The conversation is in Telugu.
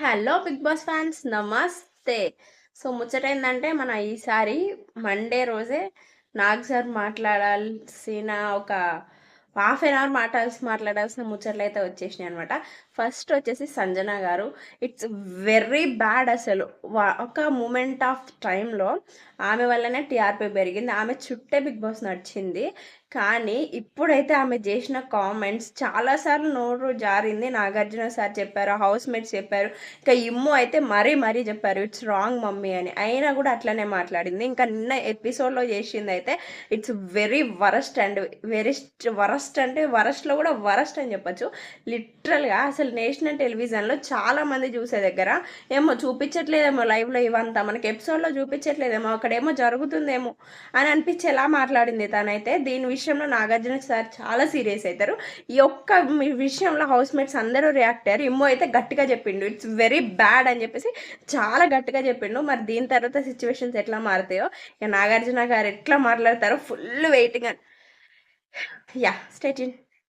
హలో బిగ్ బాస్ ఫ్యాన్స్ నమస్తే. సో ముచ్చటేందంటే మన ఈసారి మండే రోజే నాగ్ సార్ మాట్లాడాల్సిన ఒక హాఫ్ ఎన్ అవర్ మాట్లాడాల్సిన ముచ్చట్లయితే వచ్చేసినాయనమాట. ఫస్ట్ వచ్చేసి సంజన గారు. ఇట్స్ వెరీ బ్యాడ్ అసలు. ఒక మూమెంట్ ఆఫ్ టైంలో ఆమె వల్లనే టీఆర్‌పీ పెరిగింది. ఆమె చుట్టే బిగ్ బాస్ నడిచింది. కానీ ఇప్పుడైతే ఆమె చేసిన కామెంట్స్ చాలా సార్లు నోరు జారింది. నాగార్జున సార్ చెప్పారు, హౌస్‌మేట్స్ చెప్పారు. ఇంకా ఇమ్ము అయితే మరీ చెప్పారు. ఇట్స్ రాంగ్ మమ్మీ అని. అయినా కూడా అట్లనే మాట్లాడింది. ఇంకా నిన్న ఎపిసోడ్‌లో చేసిందయితే it's very worst and worst అంటే వరస్ట్‌లో కూడా వరస్ట్ అని చెప్పొచ్చు. లిటరల్‌గా అసలు నేషనల్ టెలివిజన్‌లో చాలా మంది చూసే దగ్గర ఏమో చూపించట్లేదేమో లైవ్‌లో ఇవంతా. మనకి ఎపిసోడ్‌లో చూపించట్లేదేమో, అక్కడేమో జరుగుతుందేమో అని అనిపించేలా మాట్లాడింది తనైతే. దీని విషయంలో నాగార్జున సార్ చాలా సీరియస్ అయితారు. ఈ ఒక్క విషయంలో హౌస్‌మేట్స్ అందరూ రియాక్ట్ అయ్యారు. ఇమ్మో అయితే గట్టిగా చెప్పిండు. ఇట్స్ వెరీ బ్యాడ్ అని చెప్పేసి చాలా గట్టిగా చెప్పిండు. మరి దీని తర్వాత సిట్యుయేషన్స్ ఎట్లా మారుతాయో, ఇక నాగార్జున గారు ఎట్లా మాట్లాడతారో full waiting. Yeah! Stay tune.